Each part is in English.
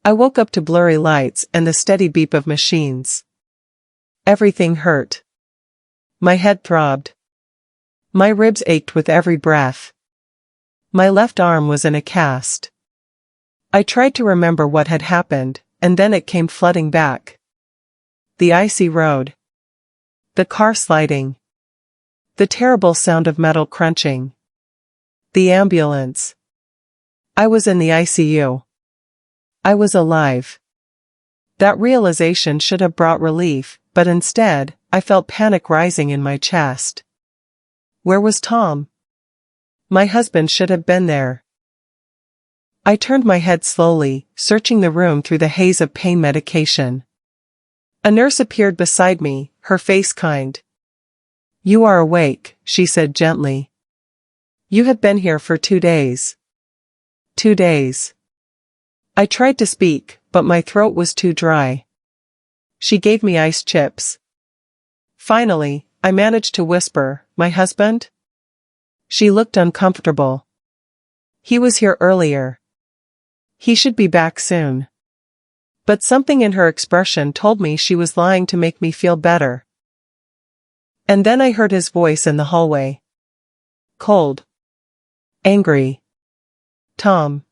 I woke up to blurry lights and the steady beep of machines. Everything hurt. My head throbbed. My ribs ached with every breath. My left arm was in a cast. I tried to remember what had happened, and then it came flooding back. The icy road. The car sliding. The terrible sound of metal crunching. The ambulance. I was in the ICU. I was alive. That realization should have brought relief, but instead, I felt panic rising in my chest. Where was Tom? My husband should have been there. I turned my head slowly, searching the room through the haze of pain medication. A nurse appeared beside me, her face kind. "You are awake," she said gently. "You have been here for 2 days. 2 days." I tried to speak, but my throat was too dry. She gave me ice chips. Finally, I managed to whisper, "My husband?" She looked uncomfortable. "He was here earlier. He should be back soon." But something in her expression told me she was lying to make me feel better. And then I heard his voice in the hallway. Cold. Angry. "Tom."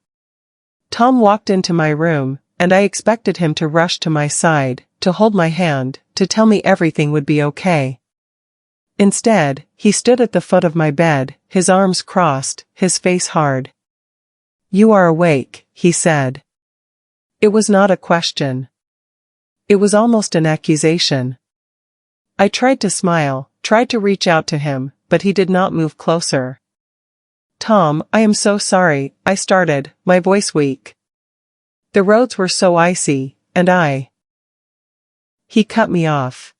Tom walked into my room, and I expected him to rush to my side, to hold my hand, to tell me everything would be okay. Instead, he stood at the foot of my bed, his arms crossed, his face hard. "You are awake," he said. It was not a question. It was almost an accusation. I tried to smile, tried to reach out to him, but he did not move closer. "Tom, I am so sorry," I started, my voice weak. "The roads were so icy, and I—" He cut me off.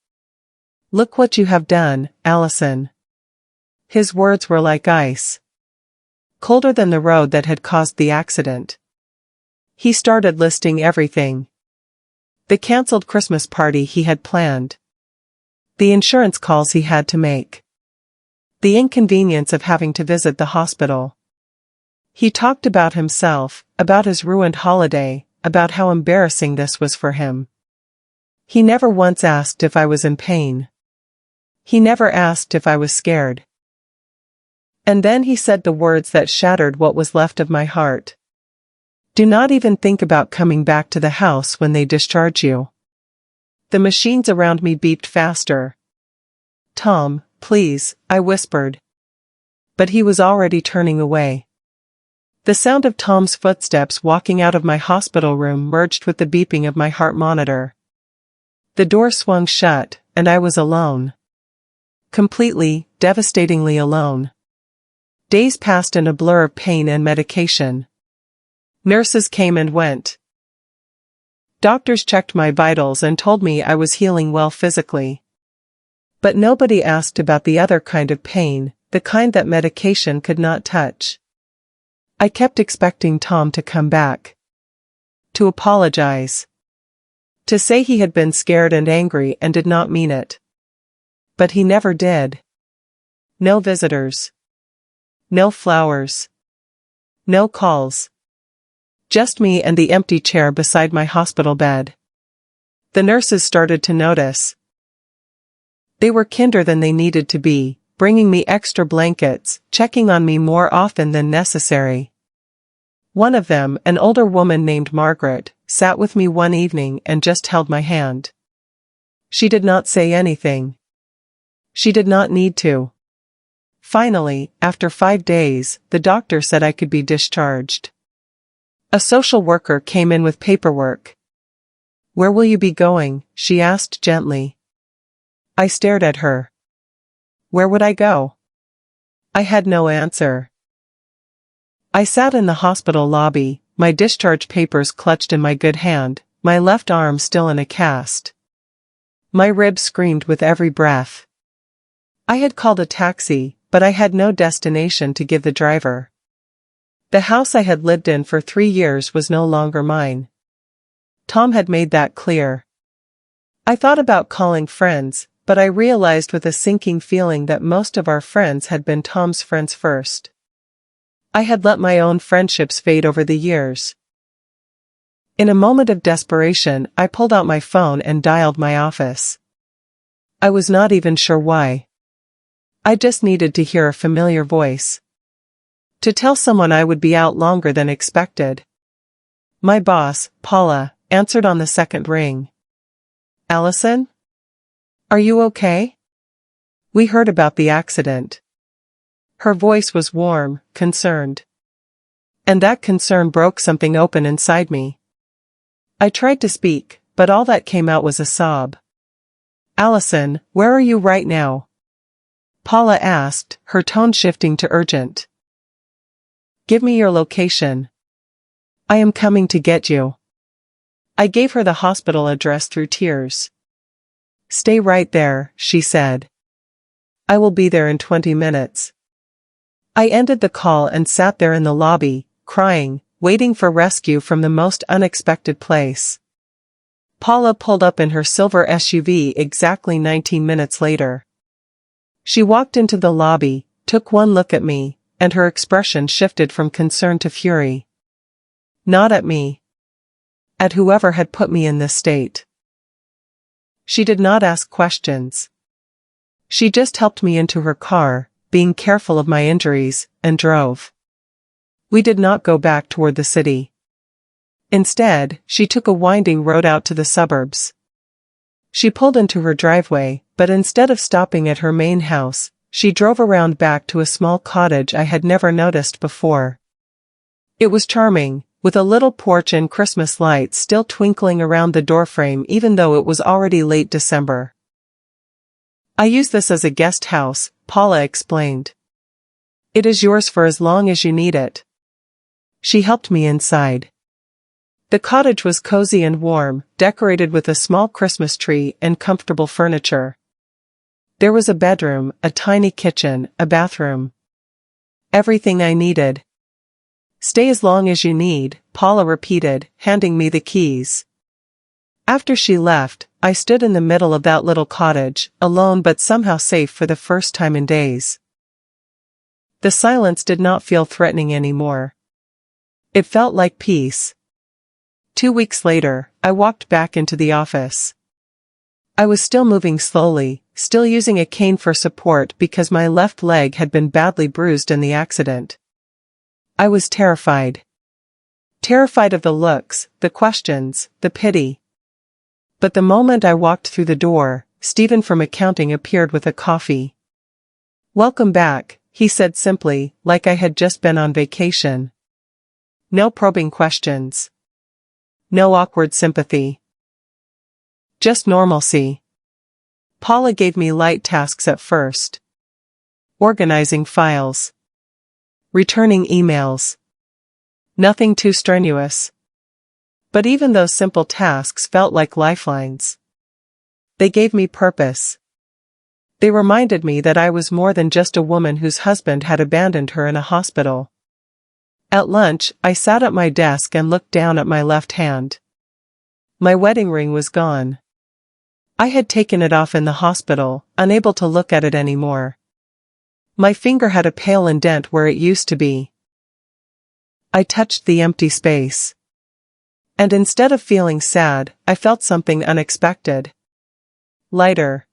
"Look what you have done, Allison." His words were like ice. Colder than the road that had caused the accident. He started listing everything. The cancelled Christmas party he had planned. The insurance calls he had to make. The inconvenience of having to visit the hospital. He talked about himself, about his ruined holiday, about how embarrassing this was for him. He never once asked if I was in pain. He never asked if I was scared. And then he said the words that shattered what was left of my heart. "Do not even think about coming back to the house when they discharge you." The machines around me beeped faster. "Tom, please," I whispered. But he was already turning away. The sound of Tom's footsteps walking out of my hospital room merged with the beeping of my heart monitor. The door swung shut, and I was alone. Completely, devastatingly alone. Days passed in a blur of pain and medication. Nurses came and went. Doctors checked my vitals and told me I was healing well physically. But nobody asked about the other kind of pain, the kind that medication could not touch. I kept expecting Tom to come back. To apologize. To say he had been scared and angry and did not mean it. But he never did. No visitors. No flowers. No calls. Just me and the empty chair beside my hospital bed. The nurses started to notice. They were kinder than they needed to be, bringing me extra blankets, checking on me more often than necessary. One of them, an older woman named Margaret, sat with me one evening and just held my hand. She did not say anything. She did not need to. Finally, after 5 days, the doctor said I could be discharged. A social worker came in with paperwork. "Where will you be going?" she asked gently. I stared at her. Where would I go? I had no answer. I sat in the hospital lobby, my discharge papers clutched in my good hand, my left arm still in a cast. My ribs screamed with every breath. I had called a taxi, but I had no destination to give the driver. The house I had lived in for 3 years was no longer mine. Tom had made that clear. I thought about calling friends, but I realized with a sinking feeling that most of our friends had been Tom's friends first. I had let my own friendships fade over the years. In a moment of desperation, I pulled out my phone and dialed my office. I was not even sure why. I just needed to hear a familiar voice. To tell someone I would be out longer than expected. My boss, Paula, answered on the second ring. "Allison? Are you okay? We heard about the accident." Her voice was warm, concerned. And that concern broke something open inside me. I tried to speak, but all that came out was a sob. "Allison, where are you right now?" Paula asked, her tone shifting to urgent. "Give me your location. I am coming to get you." I gave her the hospital address through tears. "Stay right there," she said. "I will be there in 20 minutes. I ended the call and sat there in the lobby, crying, waiting for rescue from the most unexpected place. Paula pulled up in her silver SUV exactly 19 minutes later. She walked into the lobby, took one look at me, and her expression shifted from concern to fury. Not at me. At whoever had put me in this state. She did not ask questions. She just helped me into her car, being careful of my injuries, and drove. We did not go back toward the city. Instead, she took a winding road out to the suburbs. She pulled into her driveway, but instead of stopping at her main house, she drove around back to a small cottage I had never noticed before. It was charming, with a little porch and Christmas lights still twinkling around the doorframe even though it was already late December. "I use this as a guest house," Paula explained. "It is yours for as long as you need it." She helped me inside. The cottage was cozy and warm, decorated with a small Christmas tree and comfortable furniture. There was a bedroom, a tiny kitchen, a bathroom. Everything I needed. "Stay as long as you need," Paula repeated, handing me the keys. After she left, I stood in the middle of that little cottage, alone but somehow safe for the first time in days. The silence did not feel threatening anymore. It felt like peace. 2 weeks later, I walked back into the office. I was still moving slowly, still using a cane for support because my left leg had been badly bruised in the accident. I was terrified. Terrified of the looks, the questions, the pity. But the moment I walked through the door, Stephen from accounting appeared with a coffee. "Welcome back," he said simply, like I had just been on vacation. No probing questions. No awkward sympathy. Just normalcy. Paula gave me light tasks at first. Organizing files. Returning emails. Nothing too strenuous. But even those simple tasks felt like lifelines. They gave me purpose. They reminded me that I was more than just a woman whose husband had abandoned her in a hospital. At lunch, I sat at my desk and looked down at my left hand. My wedding ring was gone. I had taken it off in the hospital, unable to look at it anymore. My finger had a pale indent where it used to be. I touched the empty space. And instead of feeling sad, I felt something unexpected. Lighter.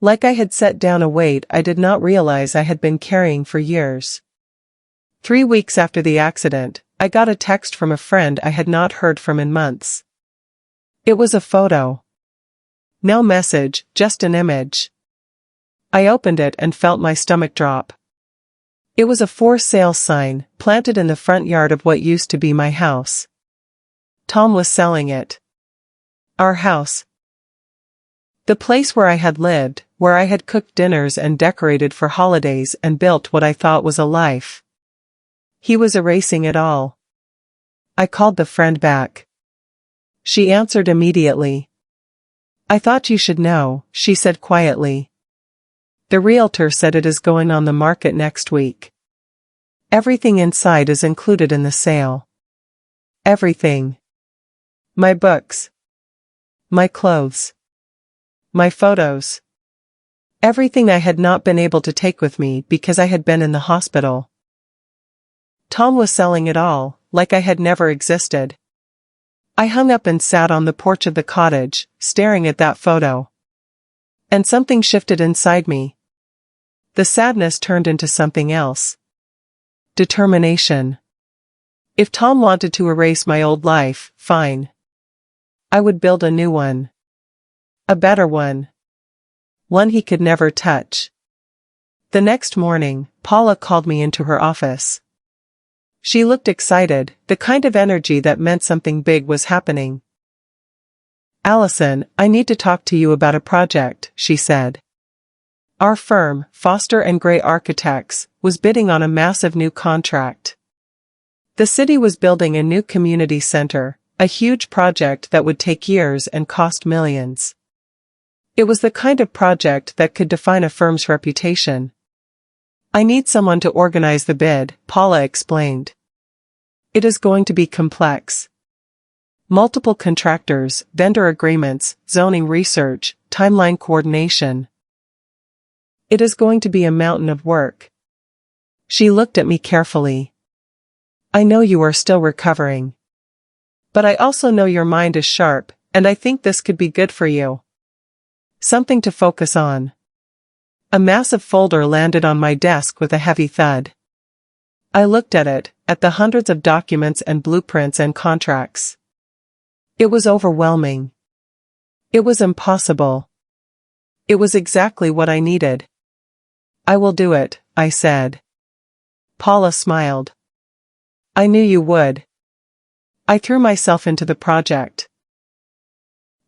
Like I had set down a weight I did not realize I had been carrying for years. 3 weeks after the accident, I got a text from a friend I had not heard from in months. It was a photo. No message, just an image. I opened it and felt my stomach drop. It was a for sale sign, planted in the front yard of what used to be my house. Tom was selling it. Our house. The place where I had lived, where I had cooked dinners and decorated for holidays and built what I thought was a life. He was erasing it all. I called the friend back. She answered immediately. "I thought you should know," she said quietly. "The realtor said it is going on the market next week. Everything inside is included in the sale. Everything. My books. My clothes. My photos. Everything I had not been able to take with me because I had been in the hospital. Tom was selling it all, like I had never existed. I hung up and sat on the porch of the cottage, staring at that photo. And something shifted inside me. The sadness turned into something else. Determination. If Tom wanted to erase my old life, fine. I would build a new one. A better one. One he could never touch. The next morning, Paula called me into her office. She looked excited, the kind of energy that meant something big was happening. "Allison, I need to talk to you about a project," she said. Our firm, Foster & Gray Architects, was bidding on a massive new contract. The city was building a new community center, a huge project that would take years and cost millions. It was the kind of project that could define a firm's reputation. "I need someone to organize the bid," Paula explained. "It is going to be complex. Multiple contractors, vendor agreements, zoning research, timeline coordination. It is going to be a mountain of work." She looked at me carefully. "I know you are still recovering. But I also know your mind is sharp, and I think this could be good for you. Something to focus on." A massive folder landed on my desk with a heavy thud. I looked at it, at the hundreds of documents and blueprints and contracts. It was overwhelming. It was impossible. It was exactly what I needed. "I will do it," I said. Paula smiled. "I knew you would." I threw myself into the project.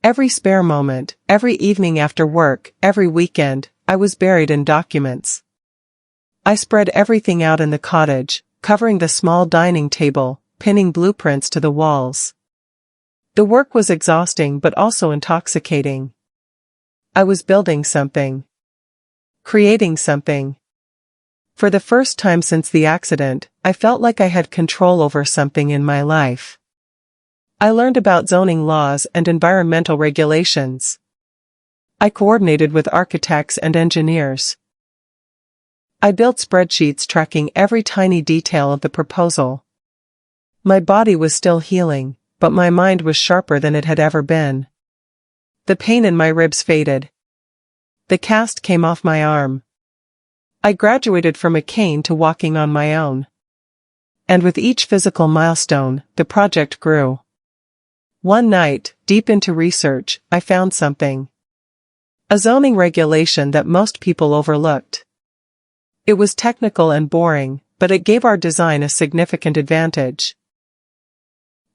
Every spare moment, every evening after work, every weekend, I was buried in documents. I spread everything out in the cottage, covering the small dining table, pinning blueprints to the walls. The work was exhausting but also intoxicating. I was building something. Creating something. For the first time since the accident, I felt like I had control over something in my life. I learned about zoning laws and environmental regulations. I coordinated with architects and engineers. I built spreadsheets tracking every tiny detail of the proposal. My body was still healing, but my mind was sharper than it had ever been. The pain in my ribs faded. The cast came off my arm. I graduated from a cane to walking on my own. And with each physical milestone, the project grew. One night, deep into research, I found something. A zoning regulation that most people overlooked. It was technical and boring, but it gave our design a significant advantage.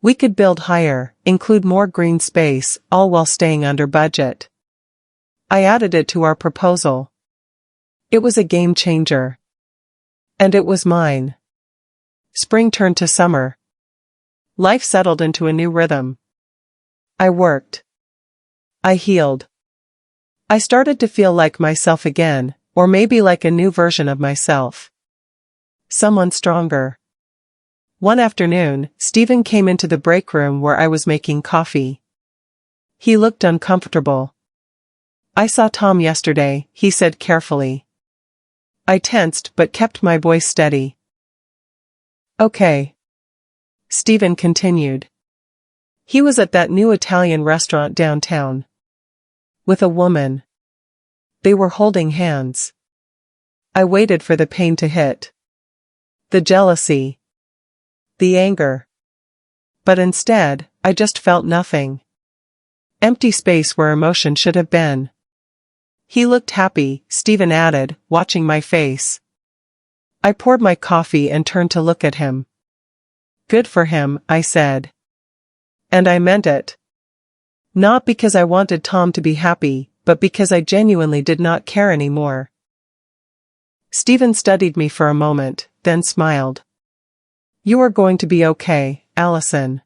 We could build higher, include more green space, all while staying under budget. I added it to our proposal. It was a game changer. And it was mine. Spring turned to summer. Life settled into a new rhythm. I worked. I healed. I started to feel like myself again, or maybe like a new version of myself. Someone stronger. One afternoon, Stephen came into the break room where I was making coffee. He looked uncomfortable. "I saw Tom yesterday," he said carefully. I tensed but kept my voice steady. "Okay." Stephen continued. "He was at that new Italian restaurant downtown. With a woman. They were holding hands." I waited for the pain to hit. The jealousy. The anger. But instead, I just felt nothing. Empty space where emotion should have been. "He looked happy," Stephen added, watching my face. I poured my coffee and turned to look at him. "Good for him," I said. And I meant it. Not because I wanted Tom to be happy, but because I genuinely did not care anymore. Stephen studied me for a moment, then smiled. "You are going to be okay, Allison."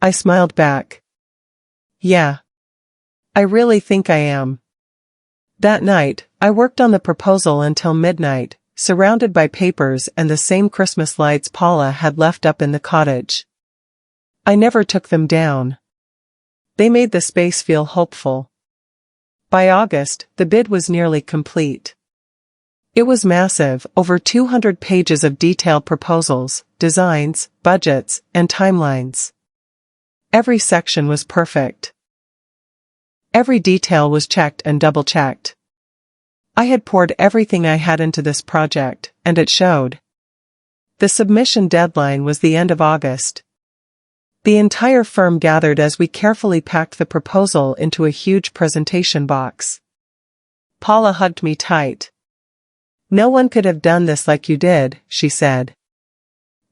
I smiled back. "Yeah. I really think I am." That night, I worked on the proposal until midnight, surrounded by papers and the same Christmas lights Paula had left up in the cottage. I never took them down. They made the space feel hopeful. By August, the bid was nearly complete. It was massive, over 200 pages of detailed proposals, designs, budgets, and timelines. Every section was perfect. Every detail was checked and double-checked. I had poured everything I had into this project, and it showed. The submission deadline was the end of August. The entire firm gathered as we carefully packed the proposal into a huge presentation box. Paula hugged me tight. "No one could have done this like you did," she said.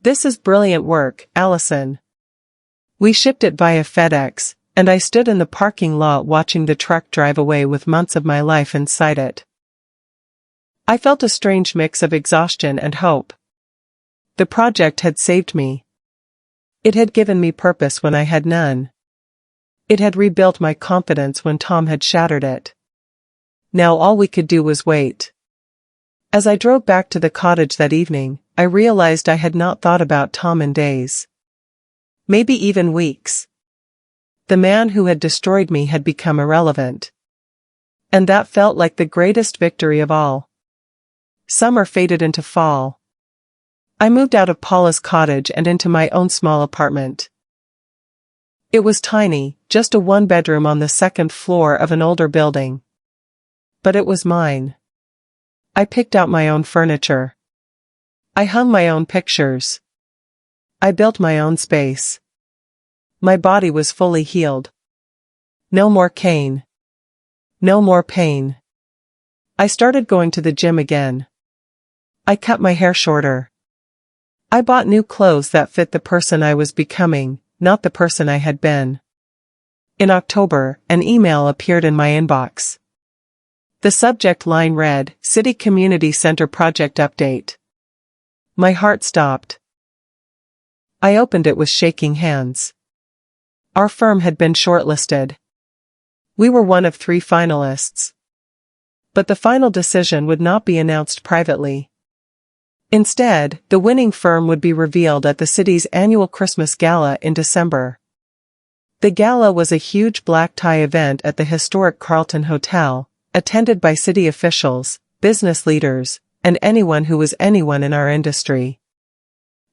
"This is brilliant work, Allison." We shipped it via FedEx, and I stood in the parking lot watching the truck drive away with months of my life inside it. I felt a strange mix of exhaustion and hope. The project had saved me. It had given me purpose when I had none. It had rebuilt my confidence when Tom had shattered it. Now all we could do was wait. As I drove back to the cottage that evening, I realized I had not thought about Tom in days. Maybe even weeks. The man who had destroyed me had become irrelevant. And that felt like the greatest victory of all. Summer faded into fall. I moved out of Paula's cottage and into my own small apartment. It was tiny, just a one-bedroom on the second floor of an older building. But it was mine. I picked out my own furniture. I hung my own pictures. I built my own space. My body was fully healed. No more cane. No more pain. I started going to the gym again. I cut my hair shorter. I bought new clothes that fit the person I was becoming, not the person I had been. In October, an email appeared in my inbox. The subject line read, "City Community Center Project Update." My heart stopped. I opened it with shaking hands. Our firm had been shortlisted. We were one of 3 finalists. But the final decision would not be announced privately. Instead, the winning firm would be revealed at the city's annual Christmas gala in December. The gala was a huge black-tie event at the historic Carlton Hotel, attended by city officials, business leaders, and anyone who was anyone in our industry.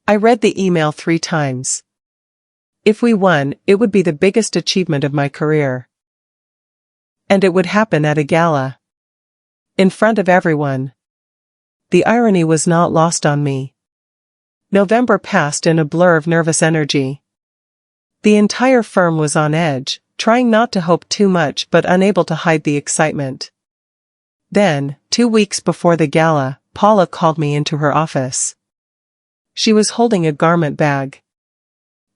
I read the email 3 times. If we won, it would be the biggest achievement of my career. And it would happen at a gala. In front of everyone. The irony was not lost on me. November passed in a blur of nervous energy. The entire firm was on edge, trying not to hope too much but unable to hide the excitement. Then, 2 weeks before the gala, Paula called me into her office. She was holding a garment bag.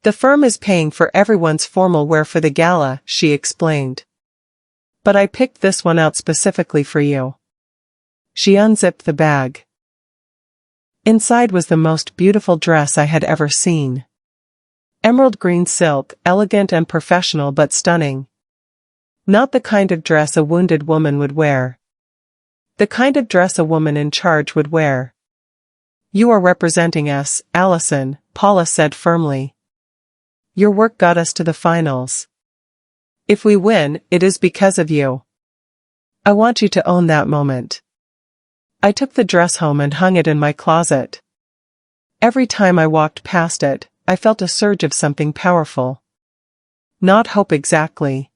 "The firm is paying for everyone's formal wear for the gala," she explained. "But I picked this one out specifically for you." She unzipped the bag. Inside was the most beautiful dress I had ever seen. Emerald green silk, elegant and professional but stunning. Not the kind of dress a wounded woman would wear. The kind of dress a woman in charge would wear. "You are representing us, Allison," Paula said firmly. "Your work got us to the finals. If we win, it is because of you. I want you to own that moment." I took the dress home and hung it in my closet. Every time I walked past it, I felt a surge of something powerful. Not hope exactly.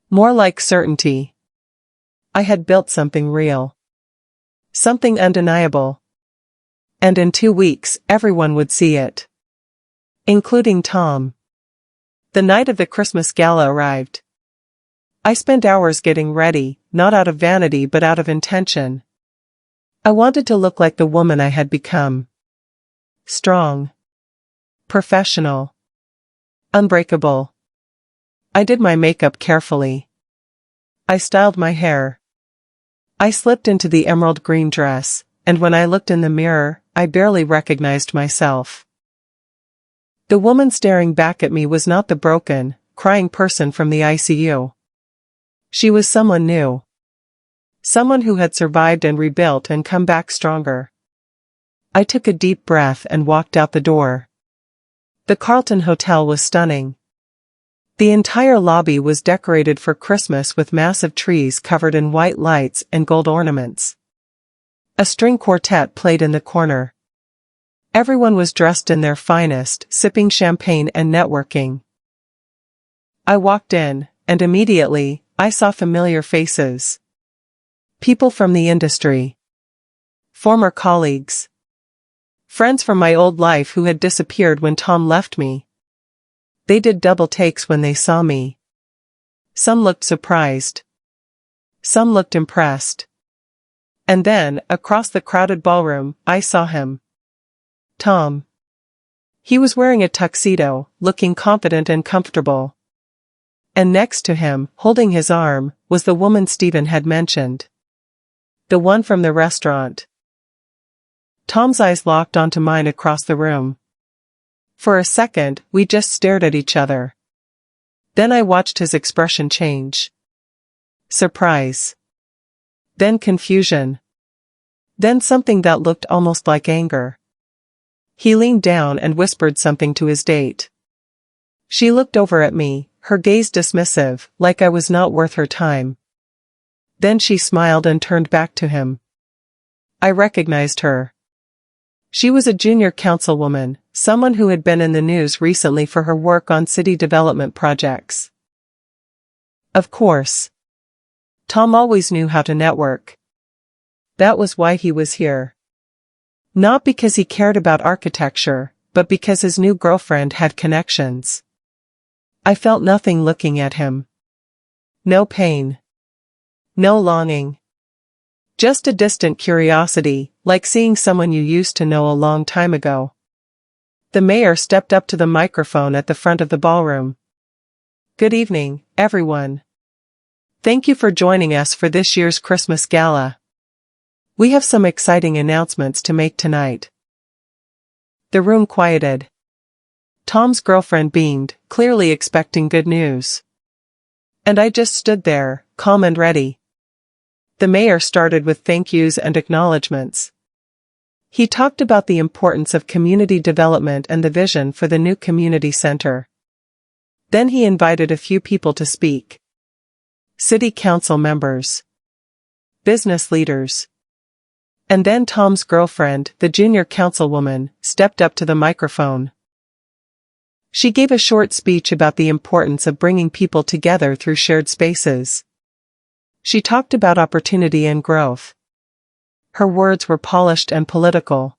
More like certainty. I had built something real. Something undeniable. And in 2 weeks, everyone would see it. Including Tom. The night of the Christmas gala arrived. I spent hours getting ready, not out of vanity but out of intention. I wanted to look like the woman I had become. Strong. Professional. Unbreakable. I did my makeup carefully. I styled my hair. I slipped into the emerald green dress, and when I looked in the mirror, I barely recognized myself. The woman staring back at me was not the broken, crying person from the ICU. She was someone new. Someone who had survived and rebuilt and come back stronger. I took a deep breath and walked out the door. The Carlton Hotel was stunning. The entire lobby was decorated for Christmas with massive trees covered in white lights and gold ornaments. A string quartet played in the corner. Everyone was dressed in their finest, sipping champagne and networking. I walked in, and immediately, I saw familiar faces. People from the industry. Former colleagues. Friends from my old life who had disappeared when Tom left me. They did double takes when they saw me. Some looked surprised. Some looked impressed. And then, across the crowded ballroom, I saw him. Tom. He was wearing a tuxedo, looking confident and comfortable. And next to him, holding his arm, was the woman Stephen had mentioned. The one from the restaurant. Tom's eyes locked onto mine across the room. For a second, we just stared at each other. Then I watched his expression change. Surprise. Then confusion. Then something that looked almost like anger. He leaned down and whispered something to his date. She looked over at me, her gaze dismissive, like I was not worth her time. Then she smiled and turned back to him. I recognized her. She was a junior councilwoman, someone who had been in the news recently for her work on city development projects. Of course. Tom always knew how to network. That was why he was here. Not because he cared about architecture, but because his new girlfriend had connections. I felt nothing looking at him. No pain. No longing. Just a distant curiosity, like seeing someone you used to know a long time ago. The mayor stepped up to the microphone at the front of the ballroom. Good evening, everyone. Thank you for joining us for this year's Christmas Gala. We have some exciting announcements to make tonight. The room quieted. Tom's girlfriend beamed, clearly expecting good news. And I just stood there, calm and ready. The mayor started with thank yous and acknowledgements. He talked about the importance of community development and the vision for the new community center. Then he invited a few people to speak. City council members. Business leaders. And then Tom's girlfriend, the junior councilwoman, stepped up to the microphone. She gave a short speech about the importance of bringing people together through shared spaces. She talked about opportunity and growth. Her words were polished and political.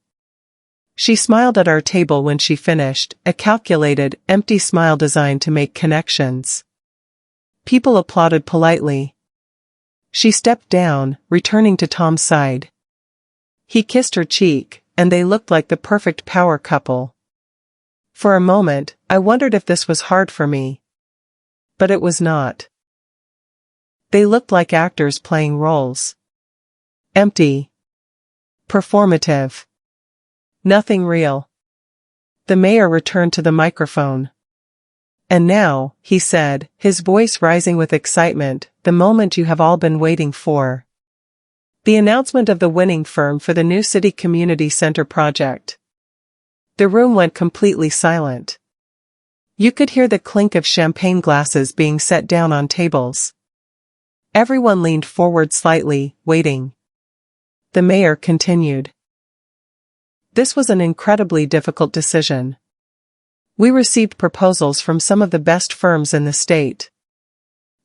She smiled at our table when she finished, a calculated, empty smile designed to make connections. People applauded politely. She stepped down, returning to Tom's side. He kissed her cheek, and they looked like the perfect power couple. For a moment, I wondered if this was hard for me. But it was not. They looked like actors playing roles. Empty. Performative. Nothing real. The mayor returned to the microphone. And now, he said, his voice rising with excitement, the moment you have all been waiting for. The announcement of the winning firm for the new City Community Center project. The room went completely silent. You could hear the clink of champagne glasses being set down on tables. Everyone leaned forward slightly, waiting. The mayor continued. This was an incredibly difficult decision. We received proposals from some of the best firms in the state.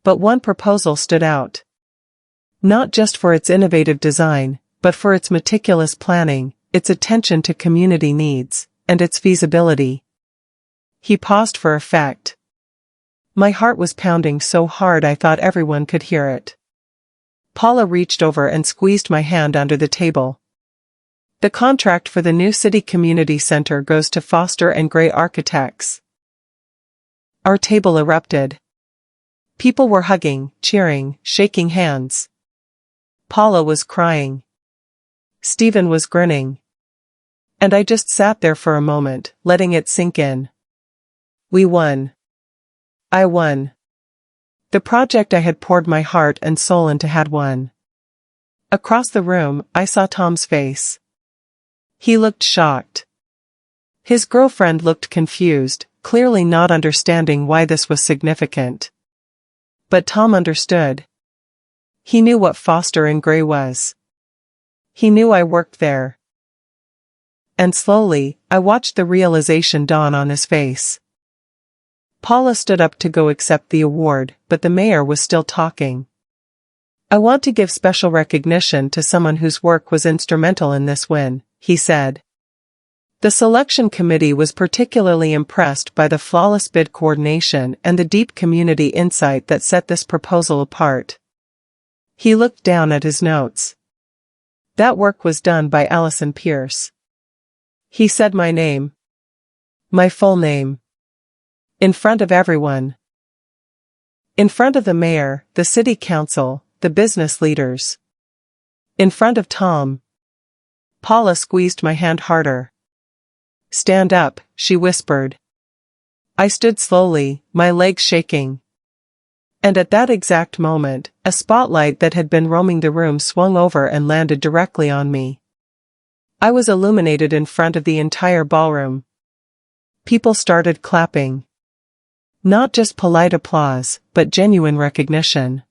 But one proposal stood out. Not just for its innovative design, but for its meticulous planning, its attention to community needs, and its feasibility. He paused for effect. My heart was pounding so hard I thought everyone could hear it. Paula reached over and squeezed my hand under the table. The contract for the new City Community Center goes to Foster and Gray Architects. Our table erupted. People were hugging, cheering, shaking hands. Paula was crying. Stephen was grinning. And I just sat there for a moment, letting it sink in. We won. I won. The project I had poured my heart and soul into had won. Across the room, I saw Tom's face. He looked shocked. His girlfriend looked confused, clearly not understanding why this was significant. But Tom understood. He knew what Foster and Gray was. He knew I worked there. And slowly, I watched the realization dawn on his face. Paula stood up to go accept the award, but the mayor was still talking. I want to give special recognition to someone whose work was instrumental in this win, he said. The selection committee was particularly impressed by the flawless bid coordination and the deep community insight that set this proposal apart. He looked down at his notes. That work was done by Allison Pierce. He said my name. My full name. In front of everyone. In front of the mayor, the city council, the business leaders. In front of Tom. Paula squeezed my hand harder. Stand up, she whispered. I stood slowly, my legs shaking. And at that exact moment, a spotlight that had been roaming the room swung over and landed directly on me. I was illuminated in front of the entire ballroom. People started clapping. Not just polite applause, but genuine recognition.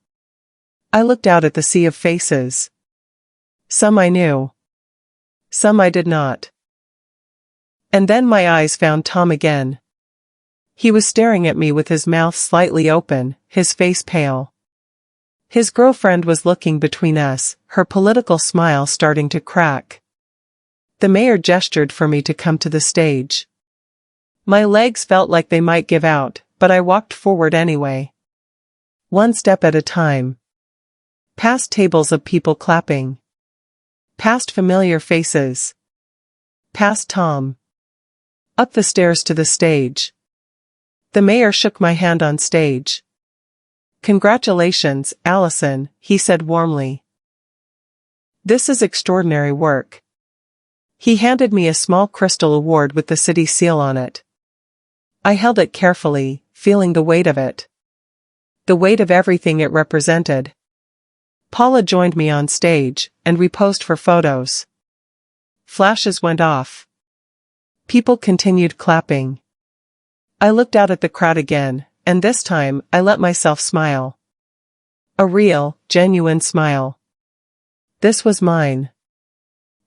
I looked out at the sea of faces. Some I knew. Some I did not. And then my eyes found Tom again. He was staring at me with his mouth slightly open, his face pale. His girlfriend was looking between us, her political smile starting to crack. The mayor gestured for me to come to the stage. My legs felt like they might give out, but I walked forward anyway. One step at a time. Past tables of people clapping. Past familiar faces. Past Tom. Up the stairs to the stage. The mayor shook my hand on stage. Congratulations, Allison, he said warmly. This is extraordinary work. He handed me a small crystal award with the city seal on it. I held it carefully, feeling the weight of it. The weight of everything it represented. Paula joined me on stage, and we posed for photos. Flashes went off. People continued clapping. I looked out at the crowd again, and this time, I let myself smile. A real, genuine smile. This was mine.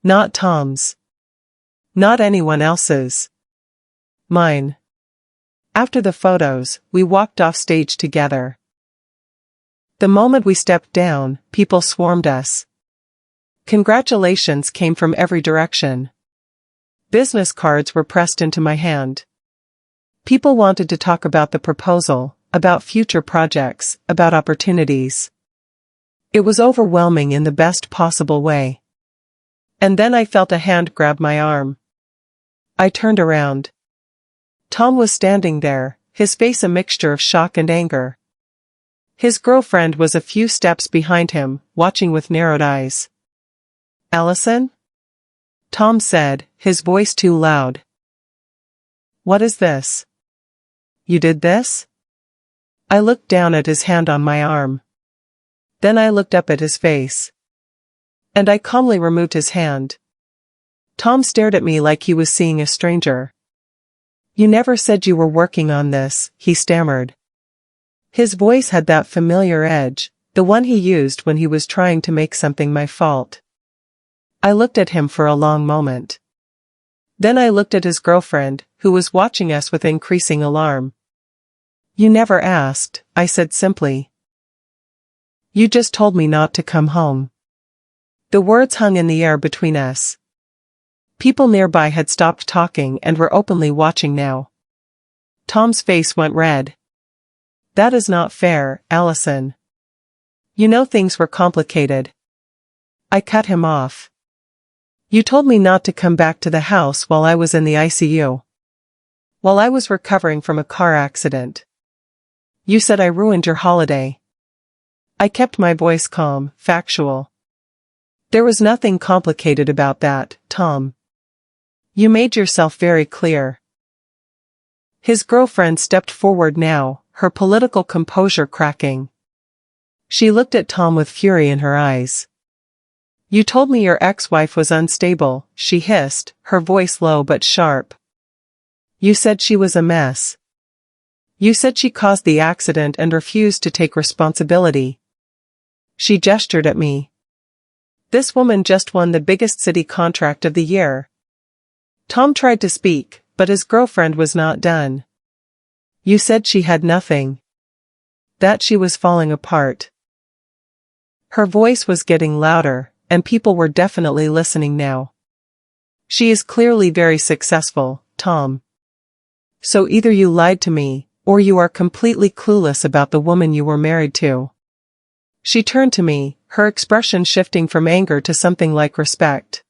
Not Tom's. Not anyone else's. Mine. After the photos, we walked off stage together. The moment we stepped down, people swarmed us. Congratulations came from every direction. Business cards were pressed into my hand. People wanted to talk about the proposal, about future projects, about opportunities. It was overwhelming in the best possible way. And then I felt a hand grab my arm. I turned around. Tom was standing there, his face a mixture of shock and anger. His girlfriend was a few steps behind him, watching with narrowed eyes. Allison? Tom said, his voice too loud. What is this? You did this? I looked down at his hand on my arm. Then I looked up at his face. And I calmly removed his hand. Tom stared at me like he was seeing a stranger. You never said you were working on this, he stammered. His voice had that familiar edge, the one he used when he was trying to make something my fault. I looked at him for a long moment. Then I looked at his girlfriend, who was watching us with increasing alarm. You never asked, I said simply. You just told me not to come home. The words hung in the air between us. People nearby had stopped talking and were openly watching now. Tom's face went red. That is not fair, Allison. You know things were complicated. I cut him off. You told me not to come back to the house while I was in the ICU. While I was recovering from a car accident. You said I ruined your holiday. I kept my voice calm, factual. There was nothing complicated about that, Tom. You made yourself very clear. His girlfriend stepped forward now, her political composure cracking. She looked at Tom with fury in her eyes. You told me your ex-wife was unstable, she hissed, her voice low but sharp. You said she was a mess. You said she caused the accident and refused to take responsibility. She gestured at me. This woman just won the biggest city contract of the year. Tom tried to speak, but his girlfriend was not done. You said she had nothing. That she was falling apart. Her voice was getting louder, and people were definitely listening now. She is clearly very successful, Tom. So either you lied to me, or you are completely clueless about the woman you were married to. She turned to me, her expression shifting from anger to something like respect.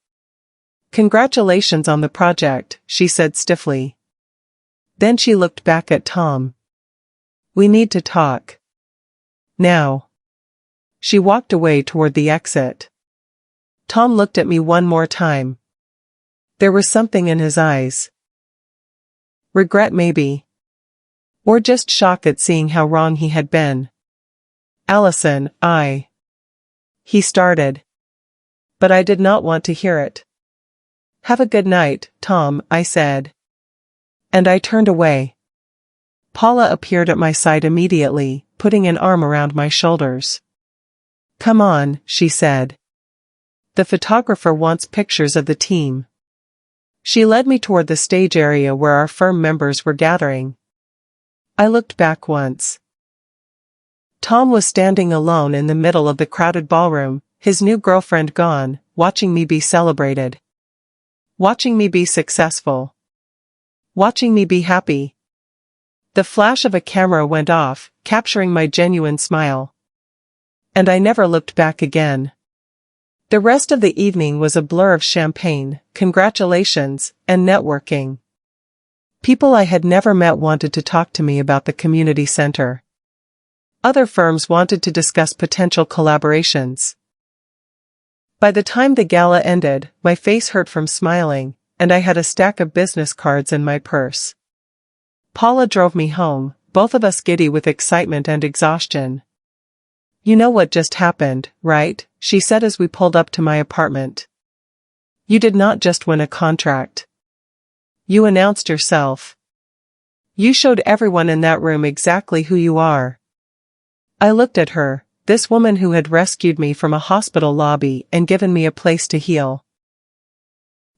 Congratulations on the project, she said stiffly. Then she looked back at Tom. We need to talk. Now. She walked away toward the exit. Tom looked at me one more time. There was something in his eyes. Regret maybe. Or just shock at seeing how wrong he had been. Allison, He started. But I did not want to hear it. Have a good night, Tom, I said. And I turned away. Paula appeared at my side immediately, putting an arm around my shoulders. Come on, she said. The photographer wants pictures of the team. She led me toward the stage area where our firm members were gathering. I looked back once. Tom was standing alone in the middle of the crowded ballroom, his new girlfriend gone, watching me be celebrated. Watching me be successful. Watching me be happy. The flash of a camera went off, capturing my genuine smile. And I never looked back again. The rest of the evening was a blur of champagne, congratulations, and networking. People I had never met wanted to talk to me about the community center. Other firms wanted to discuss potential collaborations. By the time the gala ended, my face hurt from smiling, and I had a stack of business cards in my purse. Paula drove me home, both of us giddy with excitement and exhaustion. You know what just happened, right? She said as we pulled up to my apartment. You did not just win a contract. You announced yourself. You showed everyone in that room exactly who you are. I looked at her, this woman who had rescued me from a hospital lobby and given me a place to heal.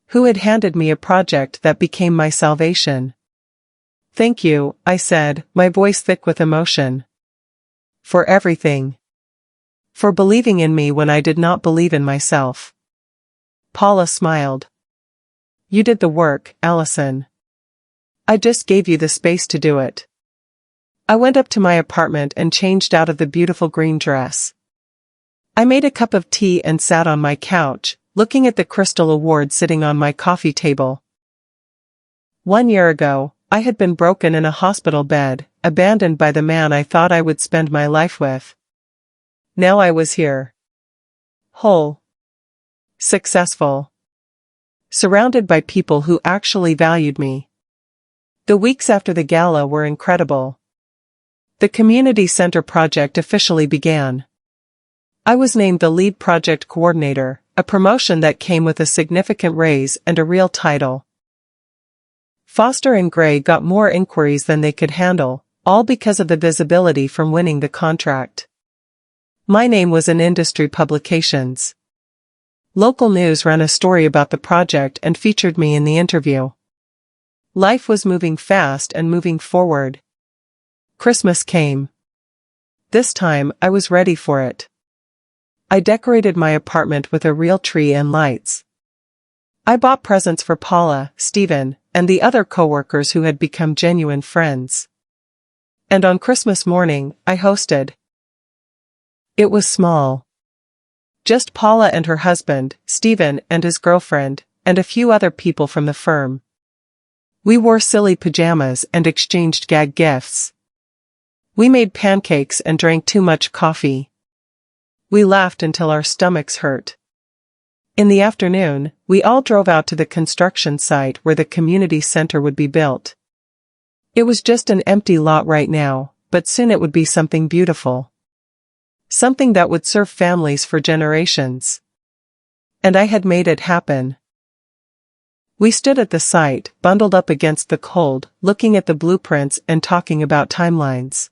Who had handed me a project that became my salvation. Thank you, I said, my voice thick with emotion. For everything. For believing in me when I did not believe in myself. Paula smiled. You did the work, Allison. I just gave you the space to do it. I went up to my apartment and changed out of the beautiful green dress. I made a cup of tea and sat on my couch, looking at the crystal award sitting on my coffee table. 1 year ago, I had been broken in a hospital bed, abandoned by the man I thought I would spend my life with. Now I was here. Whole. Successful. Surrounded by people who actually valued me. The weeks after the gala were incredible. The community center project officially began. I was named the lead project coordinator, a promotion that came with a significant raise and a real title. Foster and Gray got more inquiries than they could handle, all because of the visibility from winning the contract. My name was in industry publications. Local news ran a story about the project and featured me in the interview. Life was moving fast and moving forward. Christmas came. This time, I was ready for it. I decorated my apartment with a real tree and lights. I bought presents for Paula, Stephen, and the other coworkers who had become genuine friends. And on Christmas morning, I hosted. It was small. Just Paula and her husband, Stephen, and his girlfriend, and a few other people from the firm. We wore silly pajamas and exchanged gag gifts. We made pancakes and drank too much coffee. We laughed until our stomachs hurt. In the afternoon, we all drove out to the construction site where the community center would be built. It was just an empty lot right now, but soon it would be something beautiful. Something that would serve families for generations. And I had made it happen. We stood at the site, bundled up against the cold, looking at the blueprints and talking about timelines.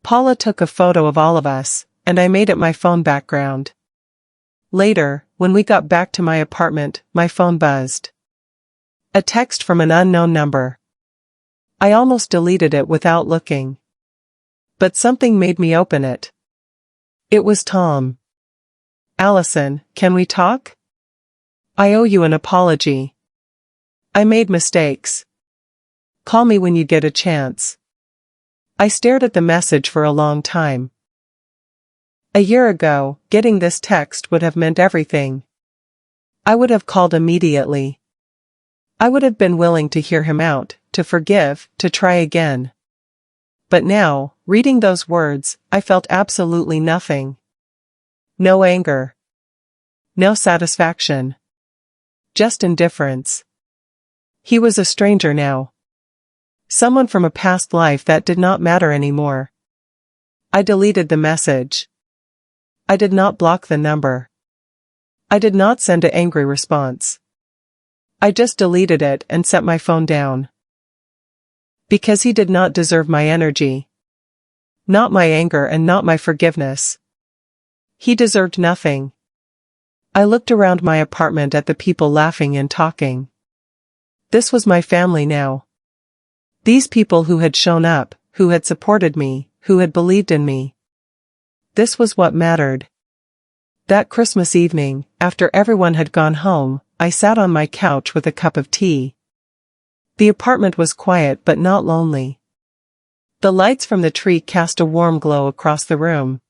Paula took a photo of all of us, and I made it my phone background. Later, when we got back to my apartment, my phone buzzed. A text from an unknown number. I almost deleted it without looking. But something made me open it. It was Tom. "Allison, can we talk? I owe you an apology. I made mistakes. Call me when you get a chance." I stared at the message for a long time. A year ago, getting this text would have meant everything. I would have called immediately. I would have been willing to hear him out, to forgive, to try again. But now, reading those words, I felt absolutely nothing. No anger. No satisfaction. Just indifference. He was a stranger now. Someone from a past life that did not matter anymore. I deleted the message. I did not block the number. I did not send an angry response. I just deleted it and set my phone down. Because he did not deserve my energy. Not my anger and not my forgiveness. He deserved nothing. I looked around my apartment at the people laughing and talking. This was my family now. These people who had shown up, who had supported me, who had believed in me. This was what mattered. That Christmas evening, after everyone had gone home, I sat on my couch with a cup of tea. The apartment was quiet but not lonely. The lights from the tree cast a warm glow across the room.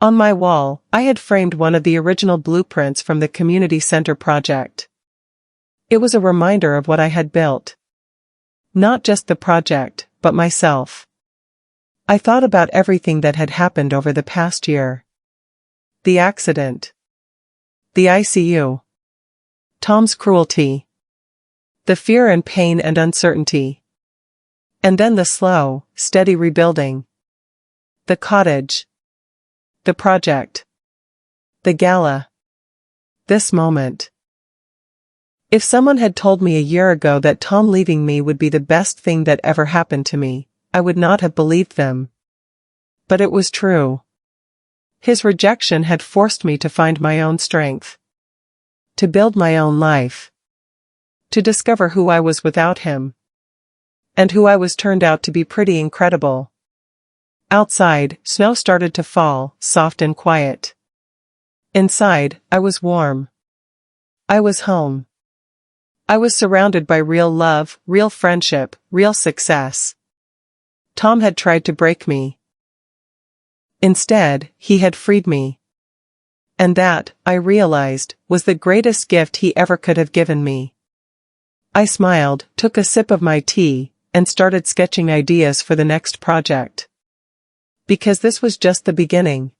On my wall, I had framed one of the original blueprints from the community center project. It was a reminder of what I had built. Not just the project, but myself. I thought about everything that had happened over the past year. The accident. The ICU. Tom's cruelty. The fear and pain and uncertainty. And then the slow, steady rebuilding. The cottage. The project. The gala. This moment. If someone had told me a year ago that Tom leaving me would be the best thing that ever happened to me, I would not have believed them. But it was true. His rejection had forced me to find my own strength. To build my own life. To discover who I was without him. And who I was turned out to be pretty incredible. Outside, snow started to fall, soft and quiet. Inside, I was warm. I was home. I was surrounded by real love, real friendship, real success. Tom had tried to break me. Instead, he had freed me. And that, I realized, was the greatest gift he ever could have given me. I smiled, took a sip of my tea, and started sketching ideas for the next project. Because this was just the beginning.